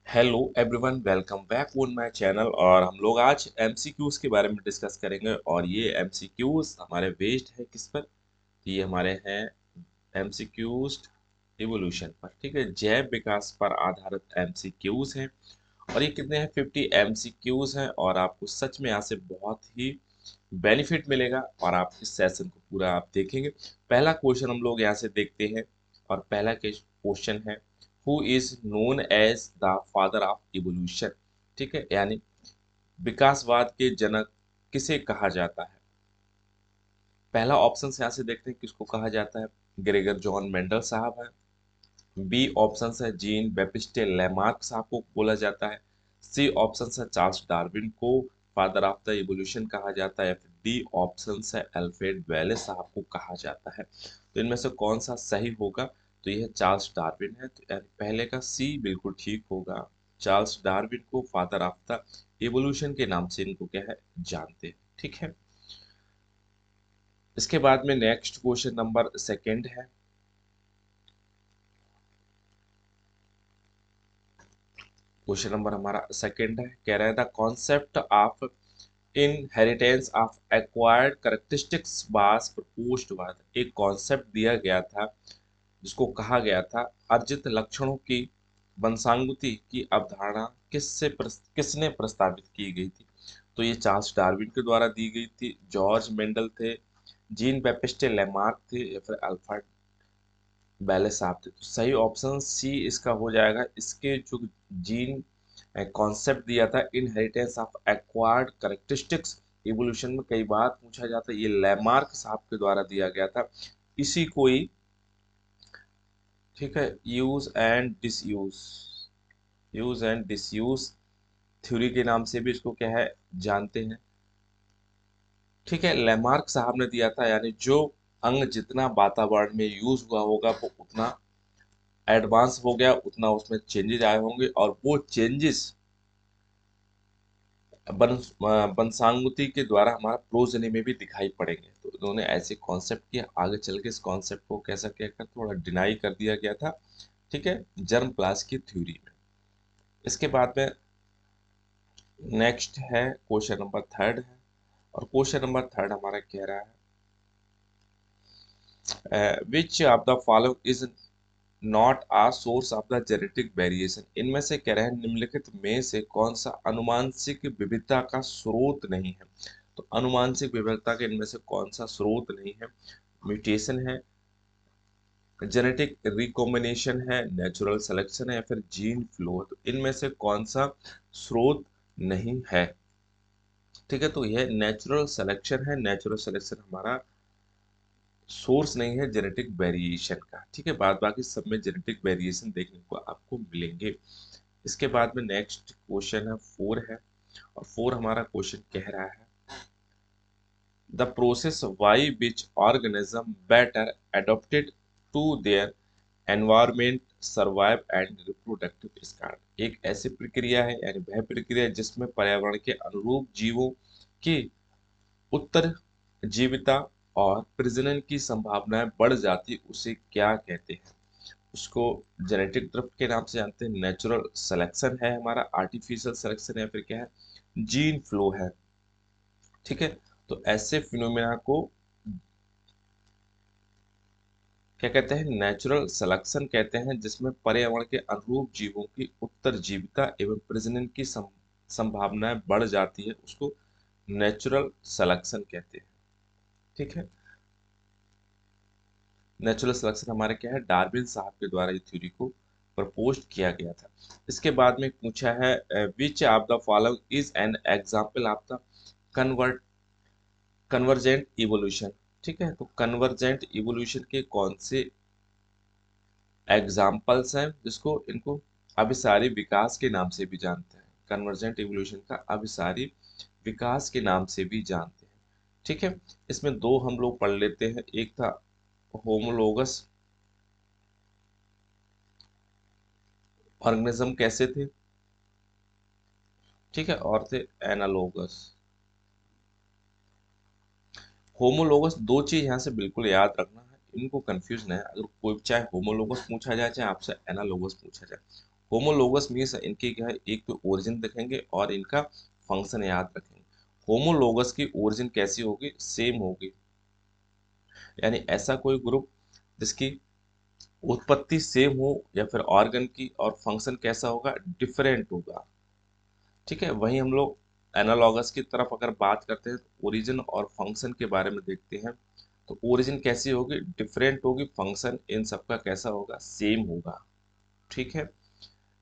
Hello everyone, welcome back on my channel. और हम लोग आज एमसीक्यूज के बारे में डिस्कस करेंगे। और ये एमसीक्यूज हमारे बेस्ड है किस पर? ये हमारे हैं एमसीक्यूज इवोल्यूशन पर। ठीक है, जैव विकास पर आधारित एमसीक्यूज हैं। और ये कितने हैं? 50 एमसीक्यूज हैं। और आपको सच में यहाँ से बहुत ही बेनिफिट मिलेगा और आप इस सेशन को पूरा आप देखेंगे। पहला क्वेश्चन हम लोग यहाँ से देखते हैं। और पहला क्वेश्चन है, who is known as the father of evolution. ठीक है, यानी विकासवाद के जनक किसे कहा जाता है? पहला ऑप्शन यहाँ से देखते हैं किसको कहा जाता है। ग्रेगर जॉन मेंडल साहब है। बी ऑप्शन है जीन बेपिस्टे लेमार्क साहब को बोला जाता है। सी ऑप्शन है चार्ल्स डार्विन को फादर ऑफ द इवोल्यूशन कहा जाता है। फिर डी ऑप्शन है अल्फ्रेड वेलेस साहब को कहा जाता है। तो इनमें से कौन सा सही होगा? तो यह चार्ल्स डार्विन है। तो यानी पहले का सी बिल्कुल ठीक होगा। चार्ल्स डार्विन को फादर ऑफ द इवोल्यूशन के नाम से इनको क्या है जानते हैं। ठीक है, इसके बाद में नेक्स्ट क्वेश्चन नंबर सेकंड है। क्वेश्चन नंबर हमारा सेकंड है, कह रहा है the concept of inheritance of acquired characteristics was proposed by. एक कॉन्सेप्ट दिया गया था जिसको कहा गया था अर्जित लक्षणों की वंशानुगति की अवधारणा किसने प्रस्तावित की गई थी? तो ये चार्ल्स डार्विन के द्वारा दी गई थी, जॉर्ज मेंडल थे, जीन बैप्टिस्ट लेमार्क थे, या फिर अल्फ्रेड बेले साहब थे। तो सही ऑप्शन सी इसका हो जाएगा। इसके जो जीन कॉन्सेप्ट दिया था inheritance of acquired characteristics evolution में, कई बार पूछा जाता है, ये लेमार्क साहब के द्वारा दिया गया था। इसी को ही, ठीक है, यूज एंड डिसयूज थ्योरी के नाम से भी इसको क्या है जानते हैं। ठीक है, लेमार्क साहब ने दिया था, यानी जो अंग जितना वातावरण में यूज हुआ होगा वो उतना एडवांस हो गया, उतना उसमें चेंजेस आए होंगे, और वो चेंजेस वंशानुगति के द्वारा हमारा प्रोजनी में भी दिखाई पड़ेंगे। तो इन्होंने ऐसे कॉन्सेप्ट किया, आगे चल के इस कॉन्सेप्ट को कैसा क्या कर थोड़ा डिनाई कर दिया गया था। ठीक है, जर्म प्लास की थ्योरी में। इसके बाद में नेक्स्ट है क्वेश्चन नंबर थर्ड है। और क्वेश्चन नंबर थर्ड हमारा कह रहा है which of the following is not a source of the genetic variation. इनमें से कह रहे हैं निम्नलिखित में से कौन सा अनुवांशिक विविधता का स्रोत नहीं है? तो अनुवांशिक विविधता के इनमें से कौन सा स्रोत नहीं है? म्यूटेशन है, जेनेटिक रिकॉम्बिनेशन है, नेचुरल सिलेक्शन है, या फिर जीन फ्लो है? तो इनमें से कौन सा स्रोत नहीं है? ठीक है, तो यह नेचुरल सिलेक्शन है। नेचुरल सिलेक्शन हमारा सोर्स नहीं है जेनेटिक वेरिएशन का। ठीक है, बाद बाकी सब में जेनेटिक वेरिएशन देखने को आपको मिलेंगे। इसके बाद में नेक्स्ट क्वेश्चन है फोर है। और फोर हमारा क्वेश्चन कह रहा है the process by which organism better adapted to their environment survive and reproductive start. एक ऐसी प्रक्रिया है, यानी वह प्रक्रिया जिसमें पर्यावरण के अनुरूप जीवों की उत्तर जीविता और प्रजनन की संभावनाएं बढ़ जाती, उसे क्या कहते हैं? उसको जेनेटिक ड्रिफ्ट के नाम से जानते हैं, नेचुरल सिलेक्शन है हमारा, आर्टिफिशियल सिलेक्शन है, फिर क्या है जीन फ्लो है। ठीक है, तो ऐसे फिनोमेना को क्या कहते हैं? नेचुरल सिलेक्शन कहते हैं, जिसमें पर्यावरण के अनुरूप जीवों की उत्तरजीविता एवं प्रजनन की संभावनाएं बढ़ जाती है, उसको नेचुरल सिलेक्शन कहते हैं। ठीक है, नेचुरल सिलेक्शन हमारे क्या है, डार्विन साहब के द्वारा इस थ्योरी को प्रपोज किया गया था। इसके बाद में पूछा है which of the following is an example of the convert convergent evolution. ठीक है, तो कन्वर्जेंट इवोल्यूशन के कौन से एग्जाम्पल्स हैं जिसको इनको अभिसारी विकास के नाम से भी जानते हैं? कन्वर्जेंट इवोल्यूशन का अभिसारी विकास के नाम से भी जानते हैं। ठीक है, इसमें दो हम लोग पढ़ लेते हैं। एक था होमोलोगस ऑर्गेनिज्म कैसे थे, ठीक है, और थे एनालोगस। होमोलोगस, दो चीज यहाँ से बिल्कुल याद रखना है, इनको कंफ्यूज न है। अगर कोई चाहे होमोलोगस पूछा जाए चाहे आपसे एनालोगस पूछा जाए, होमोलोगस मीन्स इनके क्या है, एक तो ओरिजिन देखेंगे और इनका फंक्शन याद रखेंगे। होमोलोगस की ओरिजिन कैसी होगी, सेम होगी, यानी ऐसा कोई ग्रुप जिसकी उत्पत्ति सेम हो या फिर ऑर्गन की और फंक्शन कैसा होगा, डिफरेंट होगा। ठीक है, वहीं हम लोग एनालॉगस की तरफ अगर बात करते हैं तो ओरिजिन और फंक्शन के बारे में देखते हैं। तो ओरिजिन कैसी होगी, डिफरेंट होगी, फंक्शन इन सबका कैसा होगा, सेम होगा। ठीक है,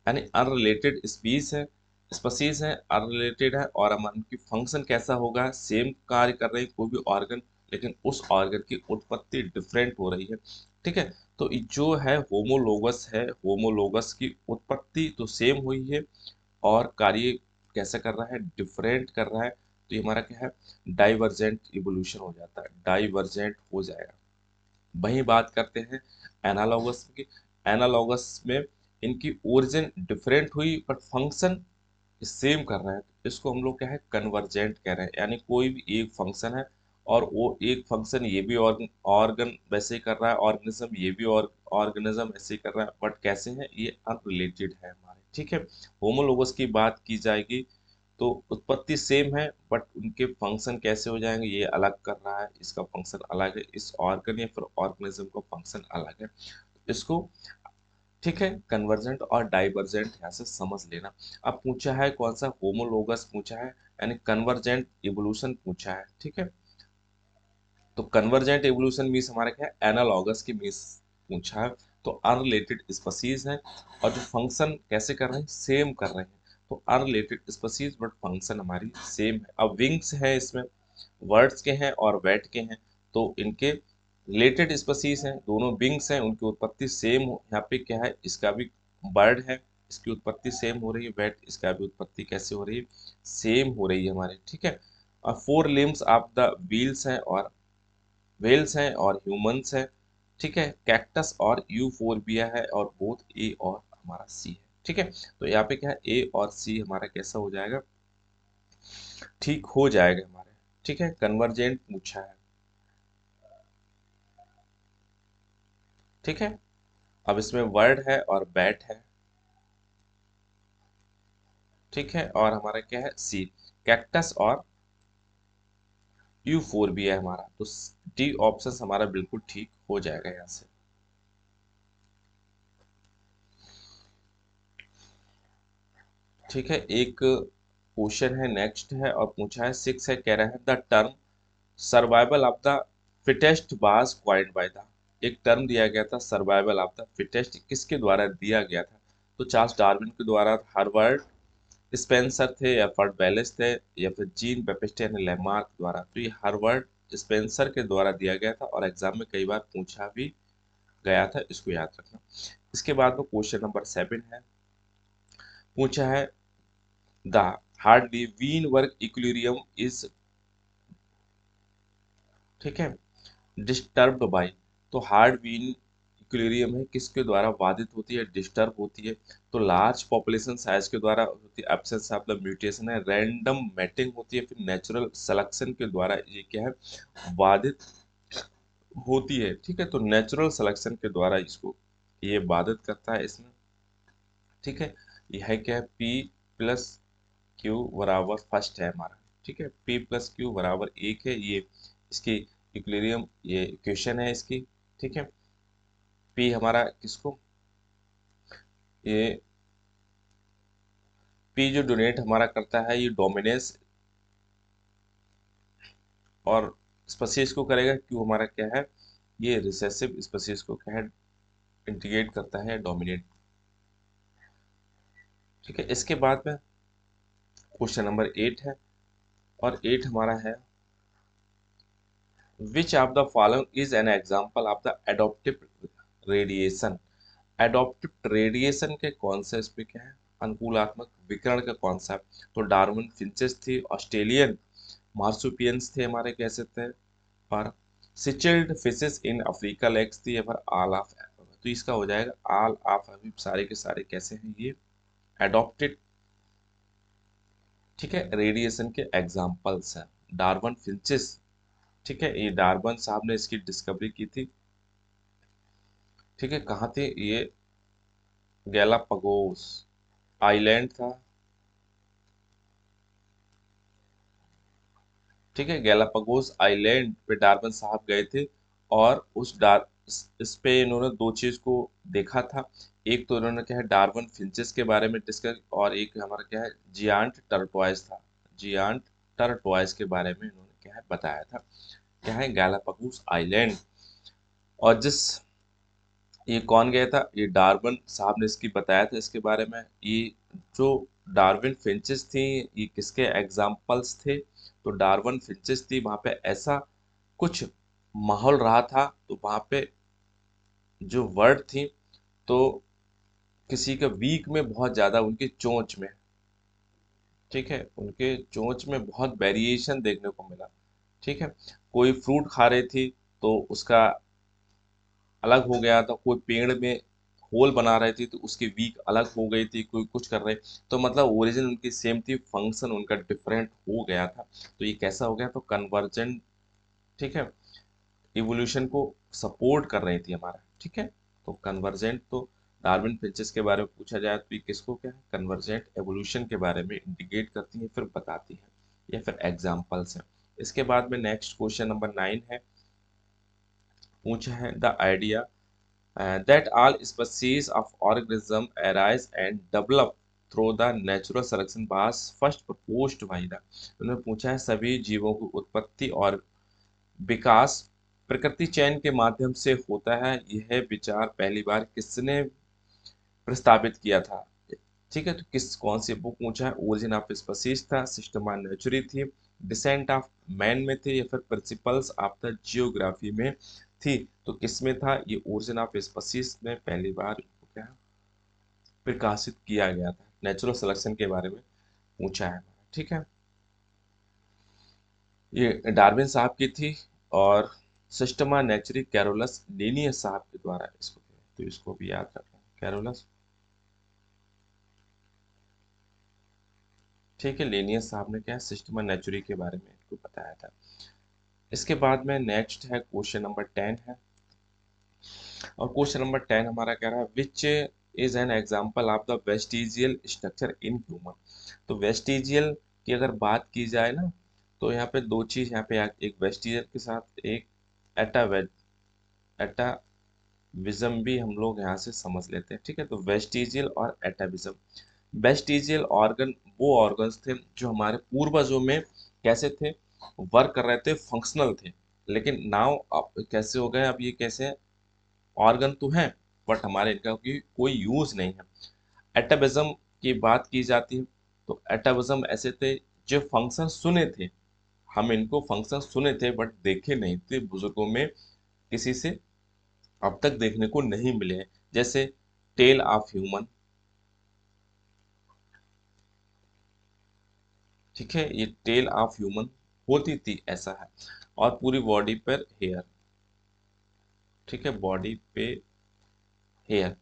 यानी अनरिलेटेड स्पीसीज है, अनरिलेटेड है, और हमारा उनकी फंक्शन कैसा होगा, सेम कार्य कर रही है कोई भी ऑर्गन, लेकिन उस ऑर्गन की उत्पत्ति डिफरेंट हो रही है। ठीक है, तो ये जो है, होमोलोगस की उत्पत्ति तो सेम हुई है और कार्य कैसा कर रहा है, डिफरेंट कर रहा है। तो ये हमारा क्या है, डाइवर्जेंट इवोल्यूशन हो जाता है, डाइवर्जेंट हो जाएगा। वही बात करते हैं एनालॉगस की। एनालॉगस में इनकी ओरिजिन डिफरेंट हुई बट फंक्शन सेम कर रहा है, तो इसको हम लोग क्या है, कन्वर्जेंट कह रहे हैं। यानी कोई भी एक फंक्शन है और वो एक फंक्शन ये भी ऑर्गन वैसे ही कर रहा है, ऑर्गेनिज्म ये भी ऑर्गेनिज्म ऐसे ही कर रहा है, बट कैसे है, ये अनरिलेटेड है हमारे। ठीक है, होमोलोगस की बात की जाएगी तो उत्पत्ति सेम है बट उनके फंक्शन कैसे हो जाएंगे, ये अलग कर रहा है, इसका फंक्शन अलग है, इस ऑर्गन या फिर ऑर्गेनिज्म का फंक्शन अलग है। इसको, ठीक है, कन्वर्जेंट और डाइवर्जेंट यहाँ से समझ लेना। अब पूछा है कौन सा, होमोलोगस पूछा है, यानी कन्वर्जेंट इवोल्यूशन पूछा है। ठीक है, तो कन्वर्जेंट एवोल्यूशन मीन्स हमारा क्या है, एनालॉगस की मीन्स पूछा है। तो अनरिलेटेड स्पीसीज है और जो फंक्शन कैसे कर रहे हैं, सेम कर रहे हैं। तो अनरिलेटेड स्पीसीज बट फंक्शन हमारी सेम है। अब विंग्स है इसमें, वर्ड्स के हैं और वेट के हैं, तो इनके रिलेटेड स्पीसीज हैं, दोनों विंग्स हैं, उनकी उत्पत्ति सेम हो। यहाँ पे क्या है, इसका भी बर्ड है, इसकी उत्पत्ति सेम हो रही है, वेट इसका भी उत्पत्ति कैसे हो रही है, सेम हो रही है हमारे। ठीक है, और four limbs of the wheels हैं और वेल्स हैं और ह्यूमंस हैं। ठीक है, कैक्टस और यूफोरबिया है और बोथ ए और हमारा सी है। ठीक है, तो यहाँ पे क्या है, ए और सी हमारा कैसा हो जाएगा, ठीक हो जाएगा हमारे। ठीक है, कन्वर्जेंट पूछा है। ठीक है, अब इसमें वर्ड है और बैट है। ठीक है, और हमारा क्या है, सी, कैक्टस और यूफोरबिया है हमारा। तो डी ऑप्शन हमारा बिल्कुल ठीक हो जाएगा यहाँ से। ठीक है, एक क्वेश्चन है, नेक्स्ट है, और पूछा है सिक्स है, कह रहा है the term survival of the fittest was coined by the, एक टर्म दिया गया था सर्वाइवल ऑफ द फिटेस्ट, किसके द्वारा दिया गया था, तो चार्ल्स डार्विन के द्वारा, हार्वर्ड स्पेंसर थे या फर्ड वेलेस थे या फिर जीन बेपेस्टियन लेमार्क द्वारा। तो ये हार्वर्ड स्पेंसर के द्वारा दिया गया था और एग्जाम में कई बार पूछा भी गया था, इसको याद रखना। इसके बाद में क्वेश्चन नंबर 7 है, पूछा है the Hardy Weinberg equilibrium is, ठीक है, डिस्टर्ब्ड बाय, तो हार्ड बीन इक्विलिब्रियम है किसके द्वारा बाधित होती है, डिस्टर्ब होती है। तो लार्ज पॉपुलेशन साइज के द्वारा होती है, एब्सेंस ऑफ द म्यूटेशन है, रैंडम मैटिंग होती है, फिर नेचुरल सिलेक्शन के द्वारा ये क्या है, बाधित होती है। ठीक है, तो नेचुरल सिलेक्शन के द्वारा इसको ये बाधित करता है इसमें। ठीक है, यह है क्या है, पी प्लस क्यू बराबर फर्स्ट है हमारा। ठीक है, पी प्लस क्यू बराबर एक है, ये इसकी इक्विलिब्रियम ये इक्वेशन है इसकी। ठीक है, पी हमारा किसको, ये पी जो डोनेट हमारा करता है ये डोमिनेंस और स्पीसीज को करेगा, क्यू हमारा क्या है, ये रिसेसिव स्पीसीज को क्या है, इंटीग्रेट करता है, डोमिनेट। ठीक है, इसके बाद में क्वेश्चन नंबर 8 है, और 8 हमारा है which of the following is an example of the adaptive radiation, adaptive radiation के कौन सा इसमें क्या है, अनुकूलात्मक विकिरण का कौन सा। तो डार्विन फिंचेस थी, ऑस्ट्रेलियन मार्सुपियंस थे हमारे, कैसे थे, और सिचिल्ड फिशेस इन अफ्रीका लेक्स थी, या फिर ऑल ऑफ, तो इसका हो जाएगा ऑल ऑफ, अभी सारे के सारे कैसे हैं, ये एडॉप्टेड। ठीक है, रेडिएशन के एग्जांपल्स हैं, डार्विन फिंचेस। ठीक है, ये डार्विन साहब ने इसकी डिस्कवरी की थी। ठीक है, कहाँ थे ये, गैलापागोस, आइलैंड था। ठीक है, गैलापागोस आइलैंड पे डार्विन साहब गए थे, और उस डार इस पे इन्होंने दो चीज को देखा था। एक तो इन्होंने क्या है डार्विन फिंचेस के बारे में डिस्कस, और एक हमारा क्या है जियांट टर्टवाइज था। जियांट टर्टवाइज के बारे में इन्होंने क्या है बताया था। क्या है गैलापागोस आइलैंड। और जिस ये कौन गया था, ये डार्विन साहब ने इसकी बताया था इसके बारे में। ये जो डार्विन फिंचेस थी, ये किसके एग्जाम्पल्स थे, तो डार्विन फिंचेस थी, वहां पे ऐसा कुछ माहौल रहा था, तो वहां पे जो वर्ड थी, तो किसी का वीक में बहुत ज्यादा उनकी चोंच में, ठीक है, उनके चोंच में बहुत वेरिएशन देखने को मिला। ठीक है, कोई फ्रूट खा रही थी तो उसका अलग हो गया था, कोई पेड़ में होल बना रहे थे तो उसकी वीक अलग हो गई थी, कोई कुछ कर रहे, तो मतलब ओरिजिन उनकी सेम थी, फंक्शन उनका डिफरेंट हो गया था। तो ये कैसा हो गया, तो कन्वर्जेंट, ठीक है, इवोल्यूशन को सपोर्ट कर रही थी हमारा। ठीक है, तो कन्वर्जेंट तो डार्विन फिंचेस के बारे में पूछा जाए तो ये किसको क्या है कन्वर्जेंट एवोल्यूशन के बारे में इंडिकेट करती है, फिर बताती है, या फिर एग्जाम्पल्स है। इसके बाद में नेक्स्ट क्वेश्चन नंबर 9 है, पूछा है the idea that all species of organism arise and develop through the natural selection was first proposed by the, उन्होंने पूछा है सभी जीवों की उत्पत्ति और विकास प्रकृति चयन के माध्यम से होता है, यह विचार पहली बार किसने प्रस्तावित किया था। ठीक है, तो किस कौन सी बुक पूछा है, ओरिजिन ऑफ स्पीसीज था, सिस्टमा नेचुरी थी, डिसेंट ऑफ मैन में थे, या फिर प्रिंसिपल्स ऑफ द जियोग्राफी में थी। तो किसमें था, ये ओरिजिन ऑफ स्पीसीज में पहली बार इसको क्या प्रकाशित किया गया था। नेचुरल सिलेक्शन के बारे में पूछा है। ठीक है, ये डार्विन साहब की थी, और सिस्टमा नेचुरी कैरोलस लिनियस साहब के द्वारा इसको, तो इसको भी याद रखना कैरोलस। ठीक है, लेनियस साहब ने क्या सिस्टमा नेचुरी के बारे में इसको बताया था। इसके बाद में नेक्स्ट है क्वेश्चन नंबर 10 है, और क्वेश्चन नंबर 10 हमारा कह रहा है which is an example of the vestigial structure in human. तो वेस्टिजियल की अगर बात की जाए ना, तो यहाँ पे दो चीज, यहाँ पे एक वेस्टिजियल के साथ एक एटाविज्म भी हम लोग यहाँ से समझ लेते हैं। ठीक है, तो वेस्टिजियल और एटाविज्म, वेस्टिजियल ऑर्गन वो ऑर्गन्स थे जो हमारे पूर्वजों में कैसे थे, वर्क कर रहे थे, फंक्शनल थे, लेकिन नाउ अब कैसे हो गए, अब ये कैसे ऑर्गन तो हैं बट हमारे इनका कोई यूज नहीं है। एटाविज्म की बात की जाती है, तो एटाविज्म ऐसे थे जो फंक्शन सुने थे, हम इनको फंक्शन सुने थे बट देखे नहीं थे, बुजुर्गों में किसी से अब तक देखने को नहीं मिले हैं। जैसे टेल ऑफ ह्यूमन, ठीक है, ये टेल ऑफ ह्यूमन होती थी ऐसा है, और पूरी बॉडी पर हेयर, ठीक है, बॉडी पे हेयर,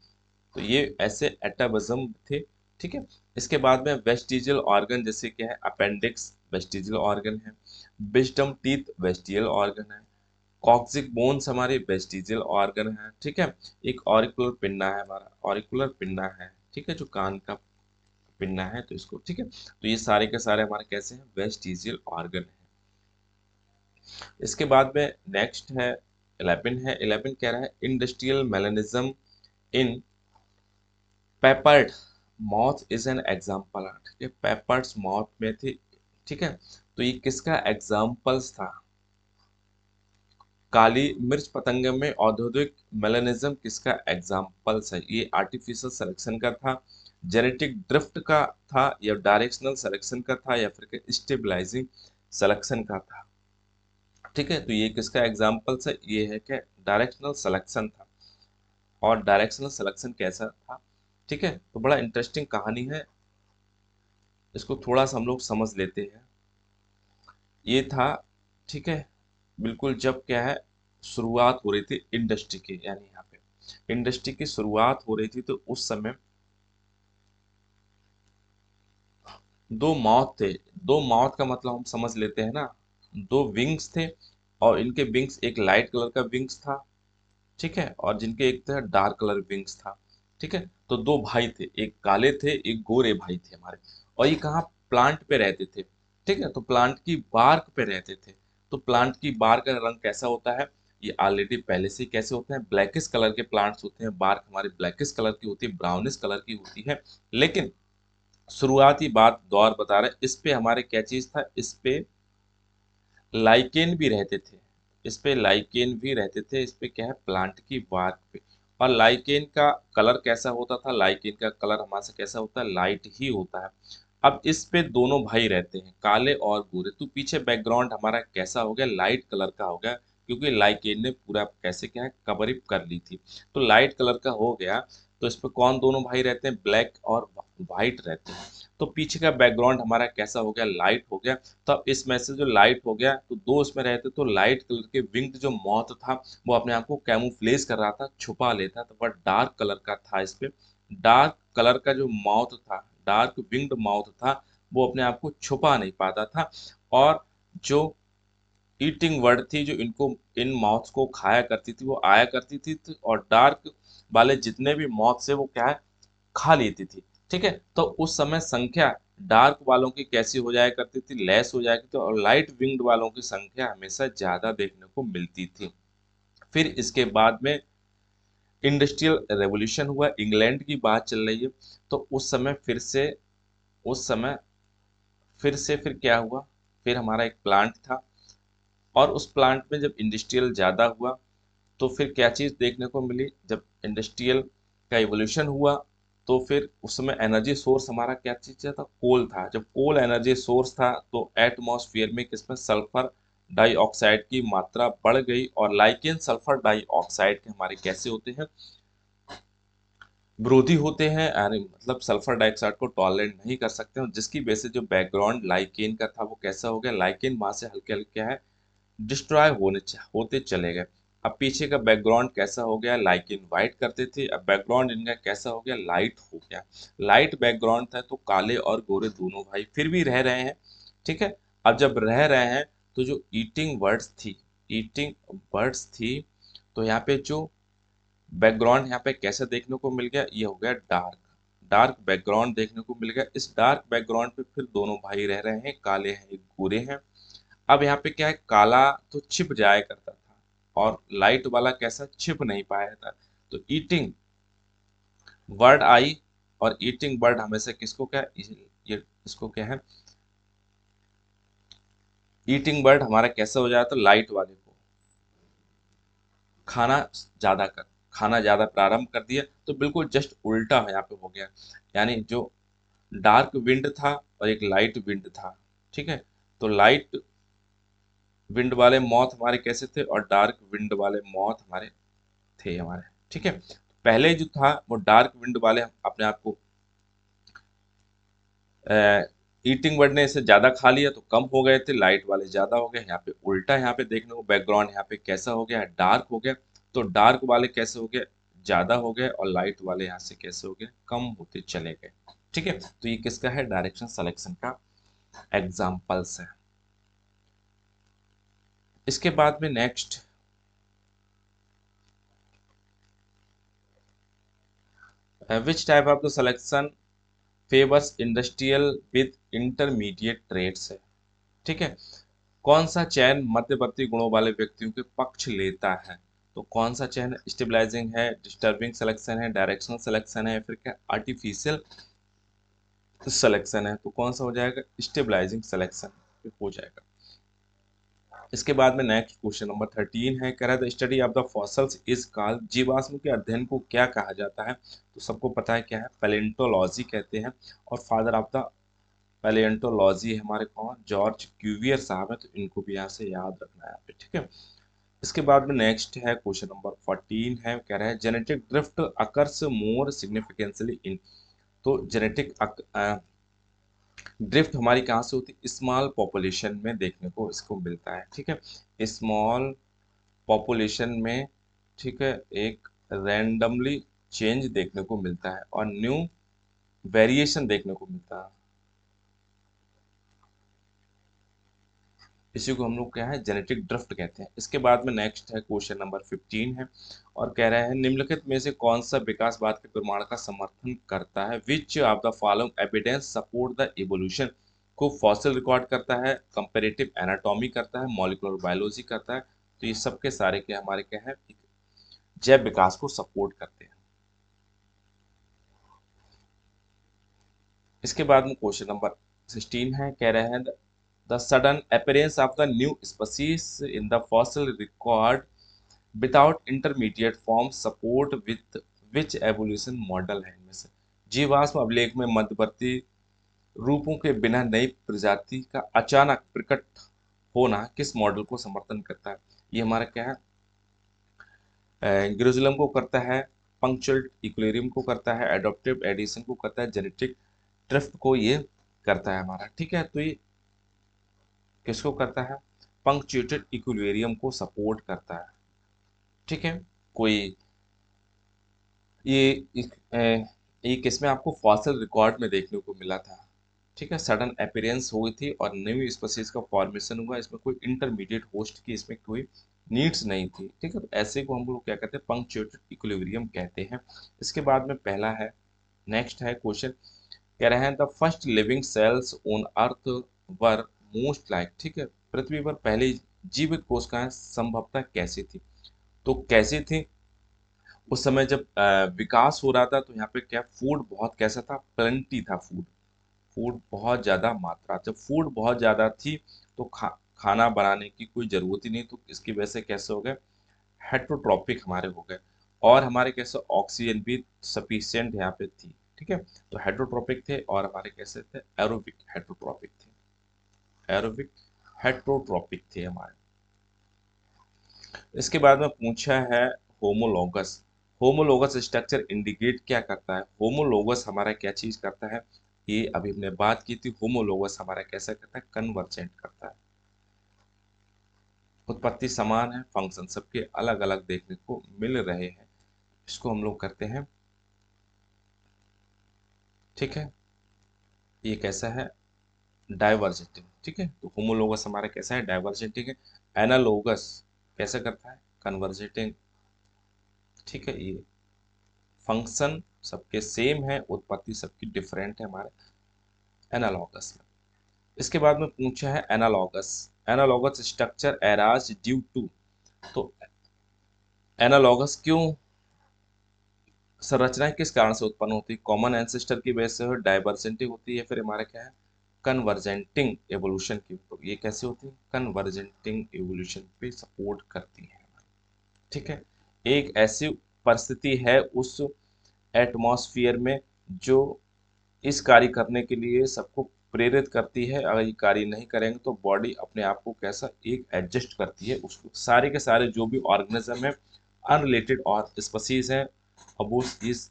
तो ये ऐसे एटाविज्म थे। ठीक है, इसके बाद में वेस्टिजियल ऑर्गन जैसे क्या है, अपेंडिक्स वेस्टिजियल ऑर्गन है, विजडम टीथ वेस्टिजियल ऑर्गन है, कॉक्सिक बोन्स हमारे वेस्टिजियल ऑर्गन है। ठीक है, एक ऑरिकुलर पिन्ना है, हमारा ऑरिकुलर पिन्ना है, ठीक है, जो कान का पिन्ना है, तो इसको, ठीक है, तो ये सारे के सारे हमारे कैसे हैं वेस्टिजियल ऑर्गन है। इसके बाद में नेक्स्ट है 11 है, 11 कह रहा है industrial melanism in peppered moth is an example. ठीक है, पेपर्ड्स मॉथ में थी। ठीक है, तो ये किसका एग्जाम्पल्स था, काली मिर्च पतंगे में औद्योगिक मेलानिज्म किसका एग्जाम्पल्स है, ये आर्टिफिशियल सिलेक्शन का था, जेनेटिक ड्रिफ्ट का था, या डायरेक्शनल सिलेक्शन का था, या फिर स्टेबलाइजिंग सिलेक्शन का था। ठीक है, तो ये किसका एग्जाम्पल्स है, ये है कि डायरेक्शनल सिलेक्शन था। और डायरेक्शनल सिलेक्शन कैसा था, ठीक है, तो बड़ा इंटरेस्टिंग कहानी है, इसको थोड़ा सा हम लोग समझ लेते हैं। ये था, ठीक है, बिल्कुल जब क्या है शुरुआत हो रही थी इंडस्ट्री की, यानी यहाँ पे इंडस्ट्री की शुरुआत हो रही थी, तो उस समय दो माउथ थे। दो माउथ का मतलब हम समझ लेते हैं ना, दो विंग्स थे, और इनके विंग्स एक लाइट कलर का विंग्स था, ठीक है, और जिनके एक था डार्क कलर विंग्स था। ठीक है। तो दो भाई थे, एक काले थे एक गोरे भाई थे हमारे, और ये कहाँ, प्लांट पे रहते थे। ठीक है, तो प्लांट की बार्क पे रहते थे। तो प्लांट की बार्क का रंग कैसा होता है, ये ऑलरेडी पहले से ही कैसे होते हैं, ब्लैकिश कलर के प्लांट्स होते हैं, बार्क हमारी ब्लैकिश कलर की होती है, ब्राउनिश कलर की होती है। लेकिन शुरुआती बात दौर बता रहे हैं, इस पे हमारे क्या चीज था, इस पे लाइकेन भी रहते थे, इस पे लाइकेन भी रहते थे, इस पे क्या है, प्लांट की बार्क पे। और लाइकेन का कलर कैसा होता था, लाइकेन का कलर हमारे से कैसा होता है, लाइट ही होता है। अब इस पे दोनों भाई रहते हैं, काले और गोरे, तो पीछे बैकग्राउंड हमारा कैसा हो गया, लाइट कलर का हो गया, क्योंकि लाइकेन ने पूरा कैसे क्या है, कवर अप कर ली थी। तो लाइट कलर का हो गया। तो इस पे कौन दोनों भाई रहते हैं, ब्लैक और व्हाइट रहते हैं। तो पीछे का बैकग्राउंड हमारा कैसा हो गया, लाइट हो गया। तो अब इसमें से जो लाइट हो गया, तो दो इसमें रहते, तो लाइट कलर के विंग्ड जो मॉथ था, वो अपने आप को कैमोफ्लेज कर रहा था, छुपा लेता, तो वह डार्क कलर का था। इस पे डार्क कलर का जो माउथ था, डार्क विंग्ड माउथ था, वो अपने आप को छुपा नहीं पाता था। और जो ईटिंग वर्ड थी, जो इनको इन मॉथ्स को खाया करती थी, वो आया करती थी, और डार्क वाले जितने भी मॉथ्स है वो क्या है, खा लेती थी। ठीक है, तो उस समय संख्या डार्क वालों की कैसी हो जाया करती थी, लेस हो जाया करती थी, और लाइट विंग्ड वालों की संख्या हमेशा ज्यादा देखने को मिलती थी। फिर इसके बाद में इंडस्ट्रियल रेवोल्यूशन हुआ, इंग्लैंड की बात चल रही है। तो उस समय फिर क्या हुआ, फिर हमारा एक प्लांट था, और उस प्लांट में जब इंडस्ट्रियल ज़्यादा हुआ, तो फिर क्या चीज़ देखने को मिली, जब इंडस्ट्रियल का इवोल्यूशन हुआ, तो फिर उस समय एनर्जी सोर्स हमारा क्या चीज़ था, कोल था। जब कोल एनर्जी सोर्स था, तो एटमॉस्फेयर में किसमें, सल्फर डाइऑक्साइड की मात्रा बढ़ गई, और लाइकेन सल्फर डाइऑक्साइड के हमारे कैसे होते हैं, विरोधी होते हैं, यानी मतलब सल्फर डाइऑक्साइड को टॉलरेट नहीं कर सकते हैं, जिसकी वजह से जो बैकग्राउंड लाइकेन का था वो कैसा हो गया, लाइकेन वहां से हल्के हल्के क्या है, डिस्ट्रॉय होते चले गए। अब पीछे का बैकग्राउंड कैसा हो गया, लाइकेन वाइट करते थे, अब बैकग्राउंड इनका कैसा हो गया, लाइट हो गया। लाइट बैकग्राउंड था, तो काले और गोरे दोनों भाई फिर भी रह रहे हैं। ठीक है, अब जब रह रहे हैं, तो जो ईटिंग बर्ड्स थी, तो यहाँ पे जो बैकग्राउंड यहाँ पे कैसे देखने को मिल गया, ये हो गया डार्क, डार्क बैकग्राउंड देखने को मिल गया। इस डार्क बैकग्राउंड पे फिर दोनों भाई रह रहे हैं, काले हैं एक गोरे हैं। अब यहाँ पे क्या है, काला तो छिप जाया करता था, और लाइट वाला कैसा, छिप नहीं पाया था। तो ईटिंग बर्ड आई, और ईटिंग बर्ड हमेशा किसको क्या, ये इसको क्या है, ईटिंग बर्ड हमारा कैसा हो जाता, लाइट वाले को खाना ज्यादा कर खाना ज्यादा प्रारंभ कर दिया। तो बिल्कुल जस्ट उल्टा यहाँ पे हो गया, यानी जो डार्क विंड था और एक लाइट विंड था। ठीक है, तो लाइट विंड वाले मौत हमारे कैसे थे, और डार्क विंड वाले मौत हमारे थे हमारे। ठीक है, पहले जो था वो डार्क विंड वाले अपने आप को ईटिंग बर्ड ने इसे ज्यादा खा लिया, तो कम हो गए थे, लाइट वाले ज्यादा हो गए। यहाँ पे उल्टा, यहाँ पे देखने को बैकग्राउंड यहाँ पे कैसा हो गया, डार्क हो गया। तो डार्क वाले कैसे हो गए, ज्यादा हो गए, और लाइट वाले यहाँ से कैसे हो गए, कम होते चले गए। ठीक है, तो ये किसका है, डायरेक्शन सिलेक्शन का एग्जाम्पल्स है। इसके बाद में next, which type of the selection favours industrial with intermediate trades है। ठीक है, कौन सा चयन मध्यवर्ती गुणों वाले व्यक्तियों के पक्ष लेता है। तो कौन सा चयन, स्टेबलाइजिंग है, डिस्टर्बिंग सिलेक्शन है, डायरेक्शनल सिलेक्शन है, या फिर क्या आर्टिफिशियल सिलेक्शन है। तो कौन सा हो जाएगा, स्टेबलाइजिंग सिलेक्शन हो जाएगा। इसके बाद में नेक्स्ट क्वेश्चन नंबर 13 है, कह रहा है the study of the fossils is called, जीवाश्म के अध्ययन को क्या कहा जाता है। तो सबको पता है क्या है, पैलेंटोलॉजी कहते हैं। और फादर ऑफ द पैलेंटोलॉजी हमारे कौन, जॉर्ज क्यूवियर साहब है, तो इनको भी यहाँ से याद रखना है यहाँ पे। ठीक है, इसके बाद में नेक्स्ट है क्वेश्चन नंबर 14 है, कह रहा है genetic drift occurs more significantly in. तो जेनेटिक ड्रिफ्ट हमारी कहाँ से होती है, स्मॉल पॉपुलेशन में देखने को इसको मिलता है। ठीक है, स्मॉल पॉपुलेशन में, ठीक है, एक रैंडमली चेंज देखने को मिलता है, और न्यू वेरिएशन देखने को मिलता है। इसी को हम लोग क्या है जेनेटिक ड्रिफ्ट कहते हैं। इसके बाद में नेक्स्ट है क्वेश्चन नंबर 15 है और कह रहा है निम्नलिखित में से कौन सा विकासवाद के प्रमाण का समर्थन करता है, which of the following evidence support the evolution. को फॉसिल रिकॉर्ड करता है, कंपेरेटिव एनाटॉमी करता है, मॉलिक्यूलर बायोलॉजी करता है। तो ये सब के सारे के हमारे क्या है जैव विकास को सपोर्ट करते हैं। इसके बाद में क्वेश्चन नंबर 16 है, कह रहे हैं the sudden appearance of the new species in the fossil record without intermediate form support with which evolution model है। इनमें से जीवाश्म अभिलेख में मध्यवर्ती रूपों के बिना नई प्रजाति का अचानक प्रकट होना किस मॉडल को समर्थन करता है। ये हमारा क्या है ग्रेजुलम को करता है, पंक्चुअल इक्विलिब्रियम को करता है, एडॉप्टिव एडिशन को करता है, जेनेटिक ड्रिफ्ट को ये करता है हमारा। ठीक है, तो ये किसको करता है, पंक्चुएटेड इक्विलिब्रियम को सपोर्ट करता है। ठीक है, कोई ये ये किसमें आपको फॉसिल रिकॉर्ड में देखने को मिला था। ठीक है, सडन अपीयरेंस हुई थी और न्यू स्पीसीज का फॉर्मेशन हुआ, इसमें कोई इंटरमीडिएट होस्ट की इसमें कोई नीड्स नहीं थी। ठीक है, तो ऐसे को हम लोग क्या कहते हैं पंक्चुएटेड इक्विलिब्रियम कहते हैं। इसके बाद में पहला है, नेक्स्ट है क्वेश्चन, कह रहे हैं the first living cells on earth were most like. ठीक है, पृथ्वी पर पहली जीवित कोशिकाएं संभवतः कैसी थी। तो कैसी थी, उस समय जब विकास हो रहा था तो यहाँ पे क्या फूड बहुत कैसा था, प्लेंटी था फूड, फूड बहुत ज़्यादा मात्रा। जब फूड बहुत ज़्यादा थी तो खाना बनाने की कोई ज़रूरत ही नहीं, तो इसकी वजह से कैसे हो गए हेट्रोट्रॉपिक हमारे हो गए, और हमारे कैसे ऑक्सीजन भी सफिशियंट यहाँ पे थी। ठीक है, तो हेट्रोट्रॉपिक थे और हमारे कैसे थे एरोबिक हेट्रोट्रॉपिक थे, एरोबिक हेट्रोट्रॉपिक थे हमारे। इसके बाद में पूछा है होमोलॉगस। होमोलॉगस स्ट्रक्चर इंडिकेट क्या करता है, होमोलॉगस हमारा क्या चीज करता है, ये अभी हमने बात की थी। होमोलॉगस हमारा कैसा करता है, कन्वर्जेंट करता है। उत्पत्ति समान है, फंक्शन सबके अलग अलग देखने को मिल रहे हैं, इसको हम लोग करते हैं। ठीक है, ये कैसा है डाइवर्जेंटिंग। ठीक है, तो होमोलॉगस हमारा कैसा है डाइवर्जेंटिंग है। एनालॉगस कैसा करता है कन्वर्जेंटिंग। ठीक है, ये फंक्शन सबके सेम है, उत्पत्ति सबकी डिफरेंट है हमारे एनालॉगस में। इसके बाद में पूछा है analogous, analogous structure arise due to. तो एनालॉगस क्यों संरचनाएं किस कारण से उत्पन्न होती है, कॉमन एंसेस्टर की वजह से, डाइवर्जेंटिंग होती है, फिर हमारा क्या है कन्वर्जेंटिंग एवोल्यूशन की। तो ये कैसे होती है कन्वर्जेंटिंग एवोल्यूशन पे सपोर्ट करती है। ठीक है, एक ऐसी परिस्थिति है उस एटमॉस्फेयर में जो इस कार्य करने के लिए सबको प्रेरित करती है। अगर ये कार्य नहीं करेंगे तो बॉडी अपने आप को कैसा एक एडजस्ट करती है, उसको सारे के सारे जो भी ऑर्गेनिज्म है अनरिलेटेड और स्पीसीज है, अब वो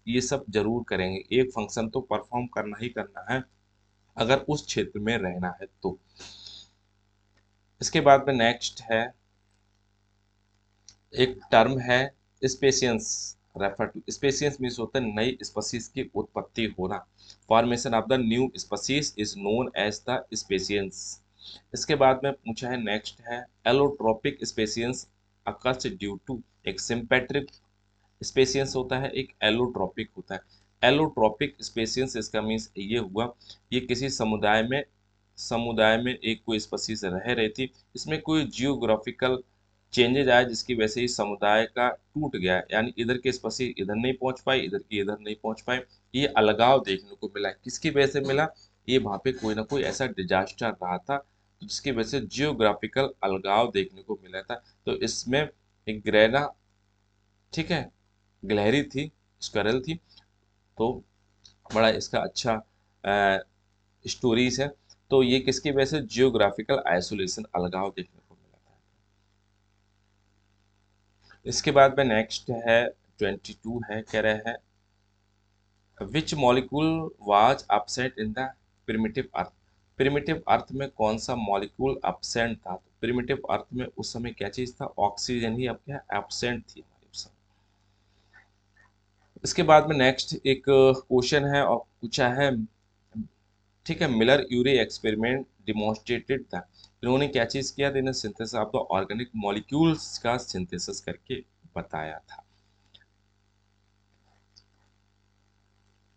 ये सब जरूर करेंगे, एक फंक्शन तो परफॉर्म करना ही करना है अगर उस क्षेत्र में रहना है तो। इसके बाद में नेक्स्ट है एक टर्म है speciation, refer to speciation means होता है नई स्पीसीज की उत्पत्ति होना। Formation of the new species is known as the speciation. इसके बाद में पूछा है नेक्स्ट है allopatric speciation occurs due to. एक सिंपेट्रिक स्पेसियंस होता है, एक एलोट्रोपिक होता है। एलोट्रोपिक स्पेसियंस इसका मीन्स ये हुआ, ये किसी समुदाय में एक कोई स्पीसीज रह रही थी, इसमें कोई जियोग्राफिकल चेंजेज आए जिसकी वजह से इस समुदाय का टूट गया, यानी इधर के स्पीसीज इधर नहीं पहुंच पाई, इधर की इधर नहीं पहुंच पाए, ये अलगाव देखने को मिला। किसकी वजह से मिला, ये वहां पे कोई ना कोई ऐसा डिजास्टर रहा था जिसकी वजह से जियोग्राफिकल अलगाव देखने को मिला था। तो इसमें एक ग्रेना, ठीक है, गिलहरी थी, स्क्वेरल थी, तो बड़ा इसका अच्छा स्टोरीज है। तो ये किसकी वजह से जियोग्राफिकल आइसोलेशन अलगाव देखने को मिला था। इसके बाद में नेक्स्ट है 22 है, कह रहे हैं which molecule was absent in the primitive earth. Primitive earth में कौन सा मॉलिक्यूल absent था, तो प्रिमिटिव अर्थ में उस समय क्या चीज था, ऑक्सीजन ही अब क्या absent थी हमारे उस समय। इसके बाद में नेक्स्ट एक क्वेश्चन है और पूछा है ठीक है, मिलर यूरे एक्सपेरिमेंट डिमॉन्स्ट्रेटेड था, इन्होंने क्या चीज किया था, इन्हें synthesis of the organic molecules का सिंथेसिस करके बताया था।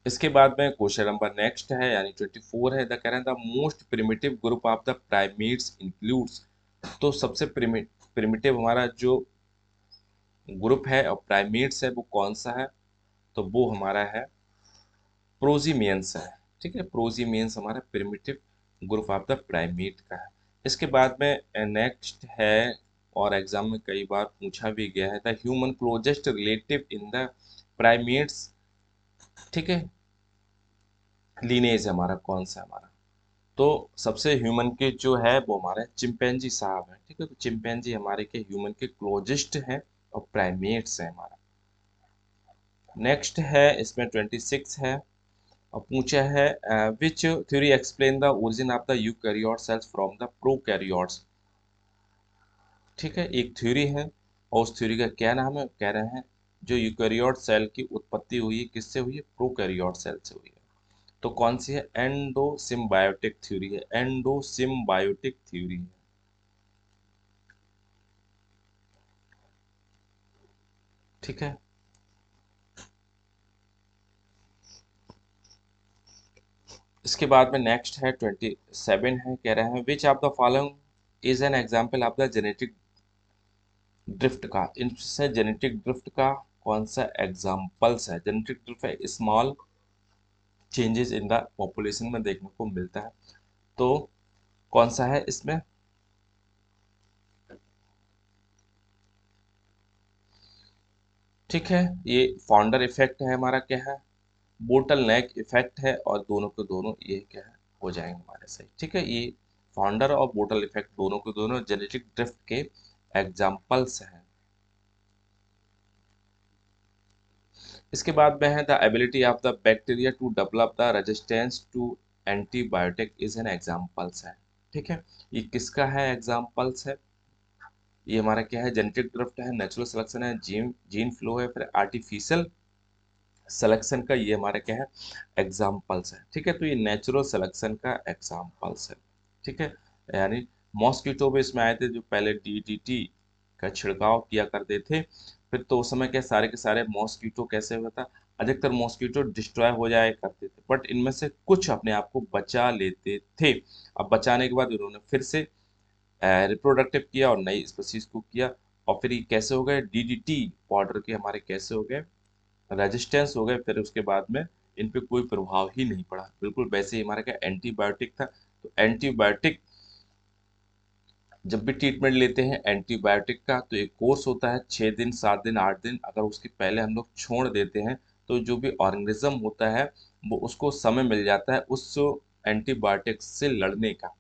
इसके बाद में क्वेश्चन नंबर नेक्स्ट है यानी 24 है, द कह रहे हैं the most primitive group of the primates includes, तो सबसे प्रिमिटिव हमारा जो ग्रुप है और प्राइमेट्स है वो कौन सा है, तो वो हमारा है प्रोजीमियंस है। ठीक है, प्रोजीमियंस हमारा primitive group of the primate का है। इसके बाद में नेक्स्ट है और एग्जाम में कई बार पूछा भी गया है, the human closest relative in the primates, ठीक है, लीनेज हमारा कौन सा है हमारा, तो सबसे ह्यूमन के जो है वो हमारे चिंपैंजी साहब है। ठीक है, तो चिंपैंजी हमारे के ह्यूमन के क्लोजेस्ट है और प्राइमेट्स है हमारा। नेक्स्ट है इसमें 26 है और पूछा है which theory explain the origin of the eukaryote cells from the prokaryotes. ठीक है, एक थ्योरी है और उस थ्योरी का क्या नाम है, कह रहे हैं जो यूकैरियोट सेल की उत्पत्ति हुई है किससे हुई है, प्रोकैरियोट सेल से हुई है। तो कौन सी है, एंडो सिम्बायोटिक थ्योरी है, एंडो सिम्बायोटिक थ्योरी है। ठीक है, इसके बाद में नेक्स्ट है 27 है, कह रहे हैं which of the following is an example of the genetic drift का, इनसे जेनेटिक ड्रिफ्ट का कौन सा एग्जाम्पल्स है, जेनेटिक ड्रिफ्ट है small changes in the population में देखने को मिलता है, तो कौन सा है इसमें, ठीक है, ये फाउंडर इफेक्ट है हमारा, क्या है बोटल नेक इफेक्ट है, और दोनों के दोनों ये क्या है हो जाएंगे हमारे सही। ठीक है, ये फाउंडर और बोटल इफेक्ट दोनों के दोनों जेनेटिक ड्रिफ्ट के एग्जाम्पल्स हैं। इसके बाद में है the ability of the bacteria to develop the resistance to antibiotic is an examples है। ठीक है, ये किसका है एग्जाम्पल्स है, ये हमारा क्या है जेनेटिक ड्रिफ्ट है, नेचुरल सिलेक्शन है, जीन जीन फ्लो है, फिर आर्टिफिशियल सिलेक्शन का ये हमारा क्या है एग्जाम्पल्स है। ठीक है, तो ये नेचुरल सिलेक्शन का एग्जाम्पल्स है। ठीक है, यानी मॉस्किटो भी इसमें आए थे जो पहले डीडीटी का छिड़काव किया करते थे, फिर तो उस समय क्या सारे के सारे मॉस्किटो कैसे हुआ था, अधिकतर मॉस्किटो डिस्ट्रॉय हो जाया करते थे, बट इनमें से कुछ अपने आप को बचा लेते थे। अब बचाने के बाद उन्होंने फिर से रिप्रोडक्टिव किया और नई स्पीसीज को किया, और फिर ये कैसे हो गए डीडीटी पाउडर के हमारे कैसे हो गए रेजिस्टेंस हो गए, फिर उसके बाद में इन पे कोई प्रभाव ही नहीं पड़ा, बिल्कुल वैसे ही हमारा क्या एंटीबायोटिक था। तो एंटीबायोटिक जब भी ट्रीटमेंट लेते हैं एंटीबायोटिक का तो एक कोर्स होता है 6 दिन 7 दिन 8 दिन, अगर उसके पहले हम लोग छोड़ देते हैं तो जो भी ऑर्गेनिज्म होता है वो उसको समय मिल जाता है उस एंटीबायोटिक से लड़ने का,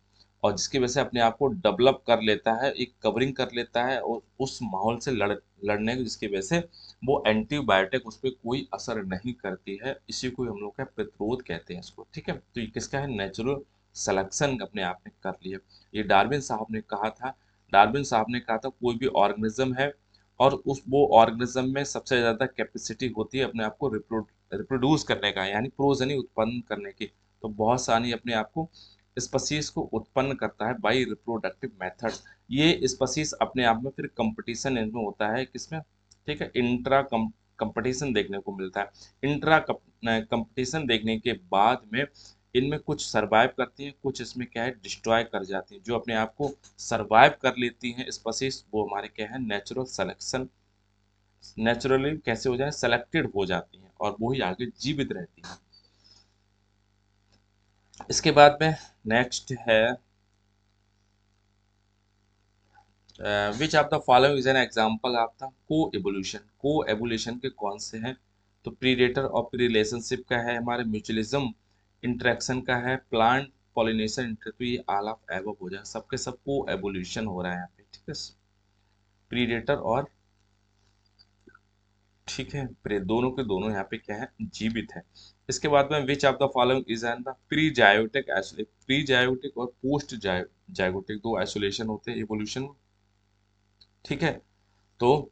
और जिसकी वजह से अपने आप को डेवलप कर लेता है, एक कवरिंग कर लेता है और उस माहौल से लड़ने की, जिसकी वजह से वो एंटीबायोटिक उस पर कोई असर नहीं करती है, इसी को हम लोग का प्रतिरोध कहते हैं इसको। ठीक है, तो ये किसका है नेचुरल सिलेक्शन अपने आप ने कर लिया। ये डार्विन साहब ने कहा था, डार्विन साहब ने कहा था कोई भी ऑर्गेनिज्म है और उस वो ऑर्गेनिज्म में सबसे ज़्यादा कैपेसिटी होती है अपने आप को रिप्रोड्यूस करने का, यानी प्रोजनी उत्पन्न करने की, तो बहुत सारी अपने आप को स्पीसीज को उत्पन्न करता है बाई रिप्रोडक्टिव मेथड्स। ये स्पीसीज अपने आप में फिर कंपटीशन इनमें होता है किसमें, ठीक है, इंट्रा कंपटीशन देखने को मिलता है। इंट्रा कंपटीशन देखने के बाद में इनमें कुछ सरवाइव करती हैं, कुछ इसमें क्या है डिस्ट्रॉय कर जाती हैं, जो अपने आप को सरवाइव कर लेती हैं स्पीसीज वो हमारे क्या है नेचुरल सिलेक्शन, नेचुरली कैसे हो जाए सेलेक्टेड हो जाती हैं और वो ही आगे जीवित रहती हैं। इसके बाद में नेक्स्ट है which of the following is an example of the को एवोल्यूशन, को एवोल्यूशन के कौन से हैं, तो प्रीडेटर और रिलेशनशिप का है, हमारे म्यूचुअलिज्म इंटरेक्शन का है, प्लांट पॉलिनेशन, तो ये ऑल ऑफ एबव हो जाए, सबके सब को एवोल्यूशन हो रहा है यहाँ पे। ठीक है, प्रीडेटर और, ठीक है, दोनों के दोनों यहाँ पे क्या है जीवित है। इसके बाद में which of the following is an the pre zygotic isolate, pre zygotic और पोस्ट जायोटिक दो आइसोलेशन होते हैं इवोल्यूशन में। ठीक है, तो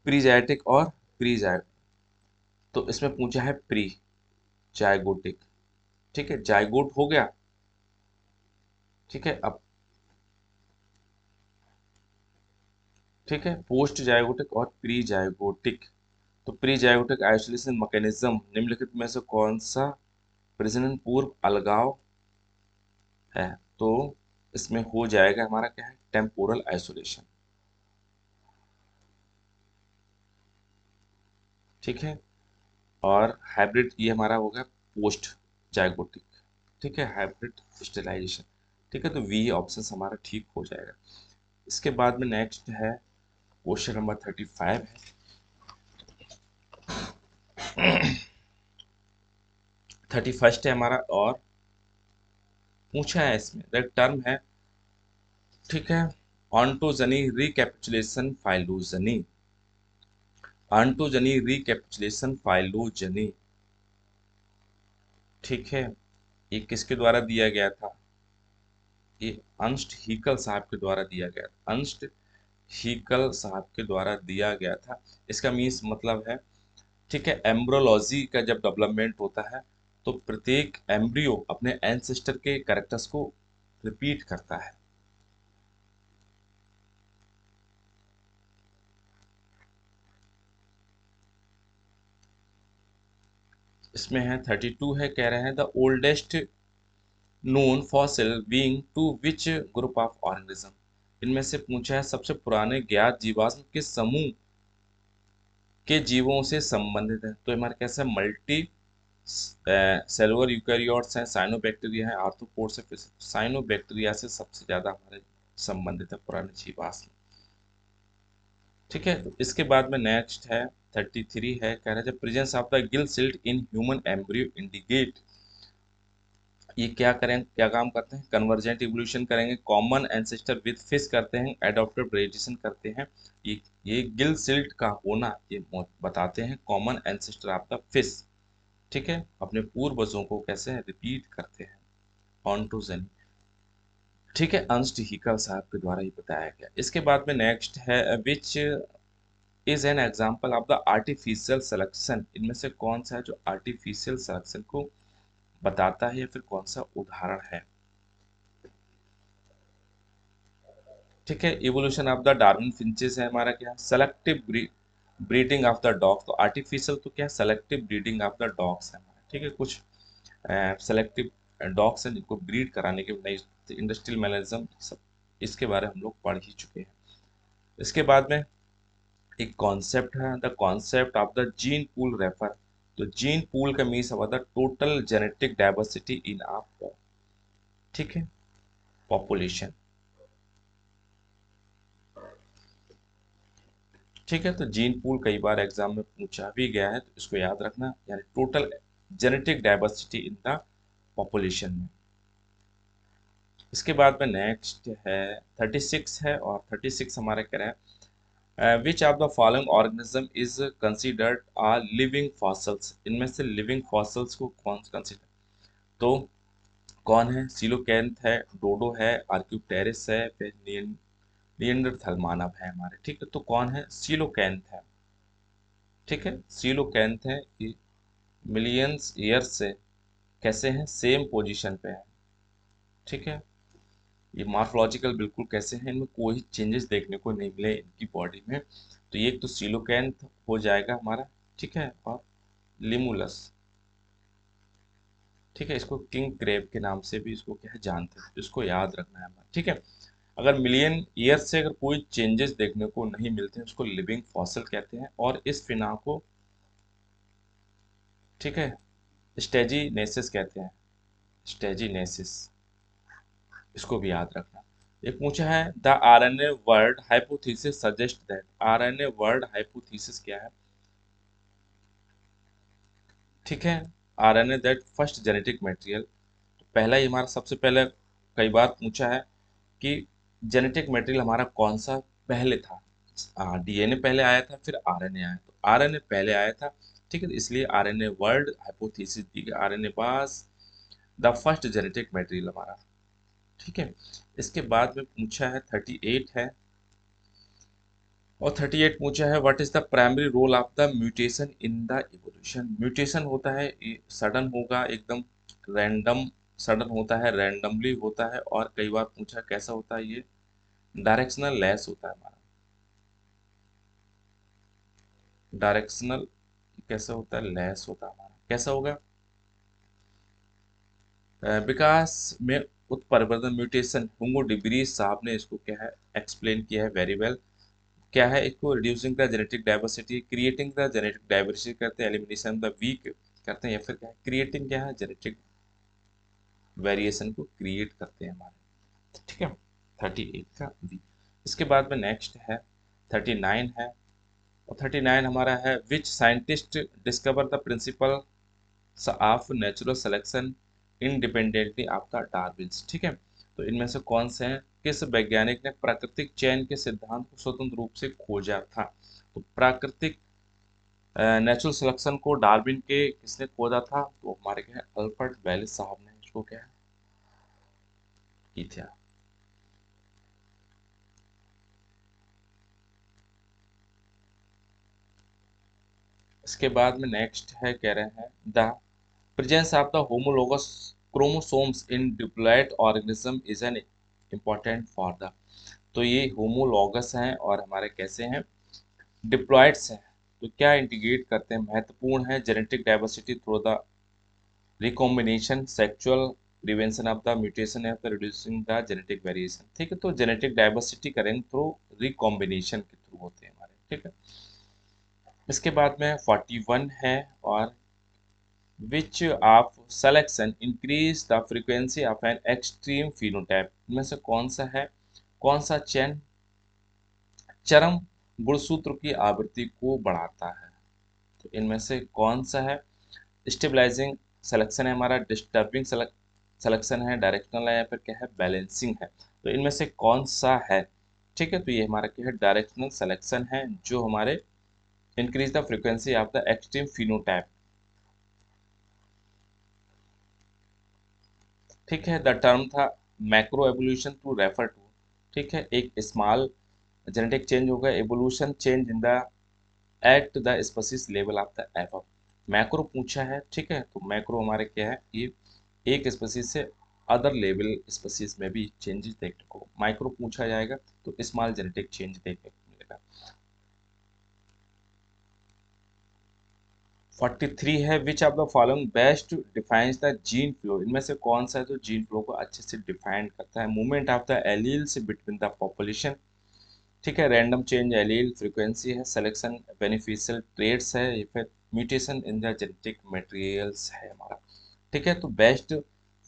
प्रीजाइटिक और प्री जाय, तो इसमें पूछा है प्री जायगोटिक, ठीक है, जाइगोट हो गया। ठीक है, अब ठीक है, पोस्ट जाइगोटिक और प्री जाइगोटिक। तो प्री जाइगोटिक आइसोलेशन मैकेनिज्म निम्नलिखित में से कौन सा प्रजनन पूर्व अलगाव है? तो इसमें हो जाएगा हमारा क्या है, टेम्पोरल आइसोलेशन। ठीक है, और हाइब्रिड ये हमारा हो गया पोस्ट जाइगोटिक। ठीक है, हाइब्रिड स्टेलाइजेशन। ठीक है, तो वी ऑप्शन हमारा ठीक हो जाएगा। इसके बाद में नेक्स्ट है क्वेश्चन नंबर 35 है। 31 है हमारा, और पूछा है इसमें द टर्म है, ठीक है, ऑन्टोजनी रिकैपिचुलेशन फाइलोजनी। ऑन्टोजनी रिकैपिचुलेशन फाइलोजनी, ठीक है, ये किसके द्वारा दिया गया था? ये अंस्ट हीकल साहब के द्वारा दिया गया था। अंस्ट हीकल साहब के द्वारा दिया गया था। इसका मीन्स मतलब है, ठीक है, एम्ब्रोलॉजी का जब डेवलपमेंट होता है तो प्रत्येक एम्ब्रियो अपने एंसेस्टर के कैरेक्टर्स को रिपीट करता है। इसमें है 32 है, कह रहे हैं the oldest known fossil being to which group of organism. इनमें से पूछा है सबसे पुराने ज्ञात जीवाश्म किस समूह के जीवों से संबंधित है? तो हमारे कैसे मल्टी सेलुलर यूकैरियोट्स हैं, साइनोबैक्टीरिया है, आर्थ्रोपोड्स है, फिर साइनोबैक्टीरिया से सबसे ज्यादा हमारे संबंधित है पुराने जीवाश्म। ठीक है, तो इसके बाद में नेक्स्ट है 33 है, कह रहे हैं presence of the Gill silt in human embryo indicate. ये क्या करें, क्या काम करते हैं? कन्वर्जेंट इवोल्यूशन करेंगे, कॉमन एंसेस्टर विद फिश करते हैं, एडॉप्टिव वेरिएशन करते हैं। ये गिल सिल्ट का होना ये बताते हैं common ancestor of the fish. ठीक है, अपने पूर्वजों को कैसे रिपीट करते हैं, ऑन्टोजेनी। ठीक है, अंस्ट हीकल साहब के द्वारा ही बताया गया। इसके बाद में नेक्स्ट है which is an example of the artificial selection. इनमें से कौन सा है जो आर्टिफिशियल सिलेक्शन को बताता है, या फिर कौन सा उदाहरण है? ठीक है, evolution of the Darwin finches है हमारा, क्या selective breeding of the dog. तो आर्टिफिशियल तो क्या, selective breeding of the dogs है हमारा। ठीक है, कुछ सेलेक्टिव डॉग्स हैं जिनको ब्रीड कराने के नई इंडस्ट्रियल मैनेजम सब, इसके बारे में हम लोग पढ़ ही चुके हैं। इसके बाद में एक कॉन्सेप्ट है the concept of the gene pool refer. तो जीन पूल का मीन्स हुआ the total genetic diversity in आप, ठीक है, पॉपुलेशन। ठीक है, तो जीन पूल कई बार एग्जाम में पूछा भी गया है, तो इसको याद रखना, यानी total genetic diversity in the population में। इसके बाद में नेक्स्ट है 36 है, और 36 हमारे कह रहे हैं which of the following organism is considered a living fossils. इनमें से लिविंग फॉसल्स को कौन कंसिडर, तो कौन है? सीलोकैंथ है, डोडो है, आर्क्योप्टेरिस है, फिर निएंडरथल मानव है हमारे। ठीक है, तो कौन है? सीलोकैंथ है। ठीक है, सीलोकैंथ है, ये मिलियंस ईयर से कैसे हैं, सेम पोजीशन पे है। ठीक है, ये मॉर्फोलॉजिकल बिल्कुल कैसे हैं, इनमें कोई चेंजेस देखने को नहीं मिले इनकी बॉडी में। तो ये तो सीलोकैंथ हो जाएगा हमारा। ठीक है, और लिमुलस, ठीक है, इसको किंग क्रेब के नाम से भी इसको क्या है जानते हैं, इसको याद रखना है हमारा। ठीक है, अगर मिलियन ईयर से अगर कोई चेंजेस देखने को नहीं मिलते हैं उसको लिविंग फॉसिल कहते हैं। और इस फिना को, ठीक है, स्टेजिनेसिस कहते हैं, स्टेजिनेसिस, इसको भी याद रखना। एक पूछा है the RNA word hypothesis suggest that. RNA word hypothesis क्या है? ठीक है, RNA that first genetic material. पहला ही हमारा सबसे पहले कई बार पूछा है कि जेनेटिक मटेरियल हमारा कौन सा पहले था। डीएनए पहले आया था, फिर आरएनए आया, तो आरएनए पहले आया था। ठीक है, तो इसलिए आरएनए वर्ड हाइपोथेसिस दी गई, RNA pass the first genetic material हमारा। ठीक है, इसके बाद में पूछा है 38 है, और 38 पूछा है what is the primary role of the mutation in the evolution. Mutation होता है, सडन होगा एकदम, रैंडम सडन होता है, रैंडमली होता है, और कई बार पूछा कैसा होता है ये, डायरेक्शनल लेस होता है हमारा। डायरेक्शनल कैसा होता है, लेस होता है हमारा। कैसा होगा, विकास में उत्परिवर्तन म्यूटेशन, हुंगो डिब्रीज साहब ने इसको क्या है एक्सप्लेन किया है वेरी वेल। क्या है इसको, reducing the genetic diversity, creating the genetic diversity करते हैं, एलिमिनेशन द वीक करते हैं, या फिर क्या है क्रिएटिंग, क्या है जेनेटिक वेरिएशन को क्रिएट करते हैं हमारे। ठीक है, 38 का बी। इसके बाद में नेक्स्ट है 39 है, और 39 हमारा है, which scientist discover the principle of natural selection independently after Darwin's. ठीक है, तो इनमें से कौन से हैं, किस वैज्ञानिक ने प्राकृतिक चयन के सिद्धांत को स्वतंत्र रूप से खोजा था। तो प्राकृतिक नेचुरल सिलेक्शन को डार्विन के किसने खोजा था, तो हमारे क्या है अल्बर्ट वेलिस साहब ने इसको क्या है की था। इसके बाद में नेक्स्ट है, कह रहे हैं the presence of the homologous chromosomes in diploid organism is an important for the. तो ये होमोलॉगस हैं और हमारे कैसे हैं, डिप्लॉयड्स हैं, तो क्या इंटीग्रेट करते हैं, महत्वपूर्ण है genetic diversity through the recombination, sexual prevention of the mutation या फिर रिड्यूसिंग द जेनेटिक वेरिएशन। ठीक है, तो जेनेटिक डाइवर्सिटी करेंगे थ्रू रिकॉम्बिनेशन के थ्रू होते हैं हमारे। ठीक है, इसके बाद में 41 है, और which of selection increase the frequency of an extreme phenotype, इनमें से कौन सा है, कौन सा चयन चरम गुणसूत्र की आवृत्ति को बढ़ाता है। तो इनमें से कौन सा है, स्टेबलाइजिंग सिलेक्शन है हमारा, डिस्टर्बिंग सिलेक्शन है, डायरेक्शनल है, या फिर क्या है बैलेंसिंग है। तो इनमें से कौन सा है। ठीक है, तो ये हमारा क्या है डायरेक्शनल सिलेक्शन है, जो हमारे increase the frequency of the extreme phenotype. ठीक है, द टर्म था macro evolution to refer to. ठीक है, एक स्मॉल जेनेटिक चेंज होगा, evolution change in the at the species level of the above. Macro पूछा है, ठीक है, तो मैक्रो हमारे क्या है, ये एक स्पीसीज से अदर लेवल स्पीसीज में भी चेंजेस देखने को, माइक्रो पूछा जाएगा तो स्मॉल जेनेटिक चेंज देखने को मिलेगा। 43 है, which of the following best defines the gene flow, इनमें से कौन सा है जो जीन फ्लो को अच्छे से डिफाइन करता है, movement of the alleles between the population. ठीक है, रैंडम चेंज एलील फ्रीक्वेंसी है, सिलेक्शन बेनिफिशियल ट्रेड्स है, या फिर mutation in the genetic materials है हमारा। ठीक है, तो बेस्ट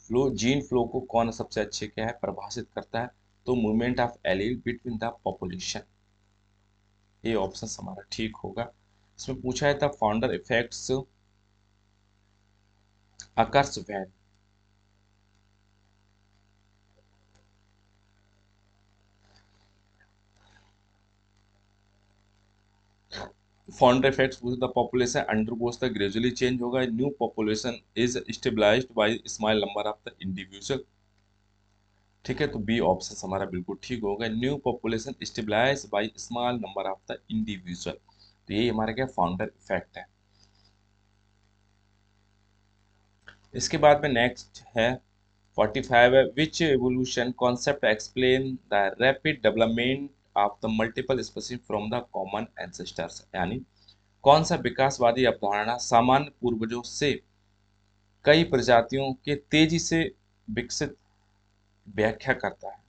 फ्लो जीन फ्लो को कौन सबसे अच्छे क्या है परिभाषित करता है, तो movement of allele between the population, ये ऑप्शन हमारा ठीक होगा। इसमें पूछा है the founder effects occurs when. Founder effects पूछे the population undergoes the gradually change होगा, new population is stabilized by small number of the individual. ठीक है, तो बी ऑप्शन हमारा बिल्कुल ठीक होगा, new population stabilize by small number of the individual. तो ये हमारा क्या फाउंडर इफेक्ट है। इसके बाद में नेक्स्ट है 45 है, which evolution concept explain the rapid development of the multiple species from the common ancestors, यानी कौन सा विकासवादी अवधारणा सामान्य पूर्वजों से कई प्रजातियों के तेजी से विकसित व्याख्या करता है।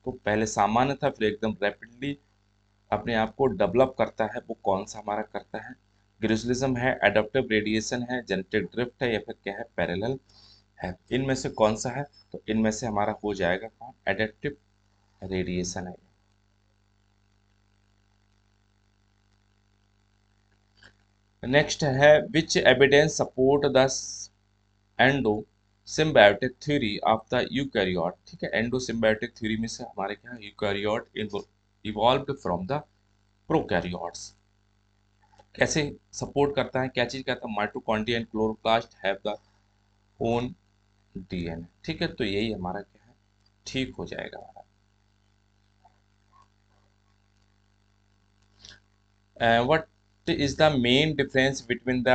तो पहले सामान्य था, फिर एकदम रैपिडली अपने आप को डेवलप करता है, वो कौन सा हमारा करता है, ग्रेजुअलिज्म है, एडाप्टिव रेडिएशन है, जेनेटिक ड्रिफ्ट है, या फिर क्या है पैरेलल है। इनमें से कौन सा है, तो इनमें से हमारा हो जाएगा कौन, एडेप्टिव रेडिएशन है। नेक्स्ट है, which evidence support the endo symbiotic theory of the eukaryote. ठीक है, एंडो सिम्बायोटिक थ्योरी में से हमारे क्या eukaryote evolved from the prokaryotes. कैसे सपोर्ट करता है, क्या चीज कहता है, mitochondria and chloroplast have the own DNA. ठीक है, तो यही हमारा क्या है ठीक हो जाएगा हमारा। What is the main difference between the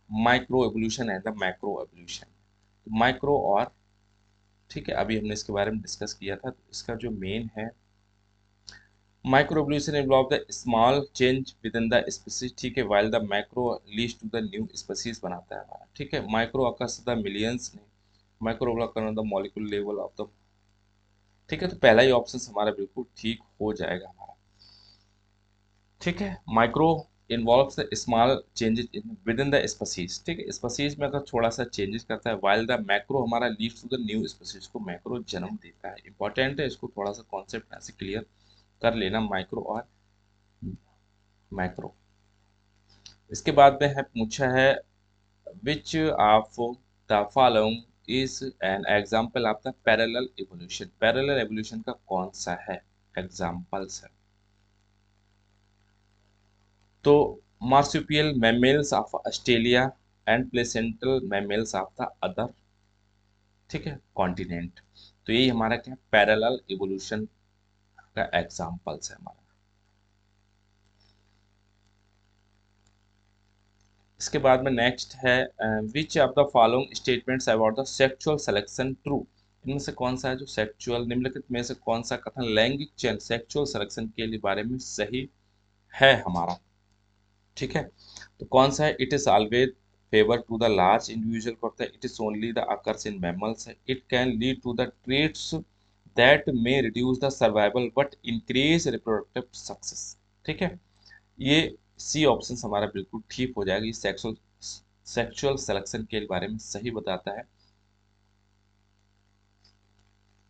micro evolution and the macro evolution. Micro और, ठीक है, अभी हमने इसके बारे में डिस्कस किया था। तो इसका जो मेन है, micro evolution involve the small change with in the species, ठीक है, while the macro leads to the new species बनाता है हमारा, ठीक है। माइक्रो अकर्स द मिलियंस में, micro occur the molecule level of the, ठीक है। तो पहला ही ऑप्शन हमारा बिल्कुल ठीक हो जाएगा हमारा, ठीक है। Micro involves the small changes in with in the species, ठीक है, स्पीसीज में अगर थोड़ा सा चेंजेस करता है, वाइल द मैक्रो हमारा leads to the new species को मैक्रो जन्म देता है। इंपॉर्टेंट है, इसको थोड़ा सा कॉन्सेप्ट ऐसे क्लियर कर लेना, माइक्रो और मैक्रो। इसके बाद में है पूछा है which of the following is an example of the parallel evolution, parallel evolution का कौन सा है एग्जांपल्स है। तो marsupial mammals of Australia and placental mammals of the other, ठीक है, कॉन्टिनेंट। तो यही हमारा क्या पैरेलल एवोल्यूशन का एग्जांपल्स है हमारा। इसके बाद में नेक्स्ट है which of the following statements about the sexual selection true, इनमें से कौन सा है जो सेक्सुअल, निम्नलिखित में से कौन सा कथन लैंगिक चयन सेक्सुअल सिलेक्शन के लिए बारे में सही है हमारा, ठीक है। तो कौन सा है, it is always favour to the large individual करता है, it is only the occurs in mammals है, it can lead to the traits that may reduce the survival but increase reproductive success, ठीक है। ये सी ऑप्शन हमारा बिल्कुल ठीक हो जाएगा, ये सेक्सुअल सेक्सुअल सिलेक्शन के बारे में सही बताता है,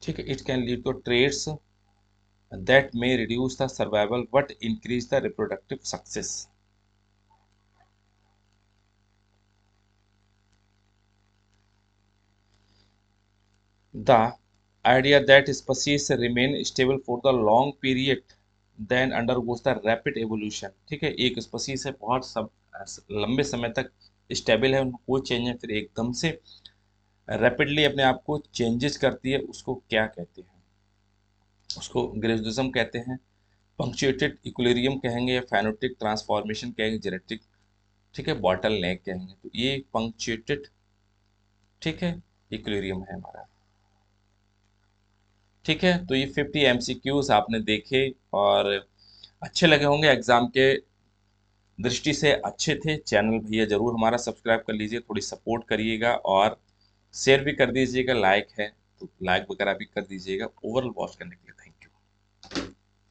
ठीक है। It can lead to traits that may reduce the survival but increase the reproductive success. The idea that species remain stable for the long period then undergoes the rapid evolution, ठीक है। एक स्पीसीज है बहुत सब लंबे समय तक stable है, उनको कोई चेंज है, फिर एकदम से रैपिडली अपने आप को चेंजेस करती है, उसको क्या कहते हैं, उसको ग्रेजुएशन कहते हैं, पंक्चुएटेड इक्विलिब्रियम कहेंगे, या फेनोटिक ट्रांसफॉर्मेशन कहेंगे, जेनेटिक, ठीक है, बॉटल नेक कहेंगे। तो ये पंक्चुएटेड, ठीक है, इक्विलिब्रियम है हमारा, ठीक है। तो ये 50 एमसीक्यूज आपने देखे और अच्छे लगे होंगे, एग्जाम के दृष्टि से अच्छे थे। चैनल भैया जरूर हमारा सब्सक्राइब कर लीजिए, थोड़ी सपोर्ट करिएगा और शेयर भी कर दीजिएगा, लाइक है तो लाइक वगैरह भी कर दीजिएगा। ओवरऑल वॉच करने के लिए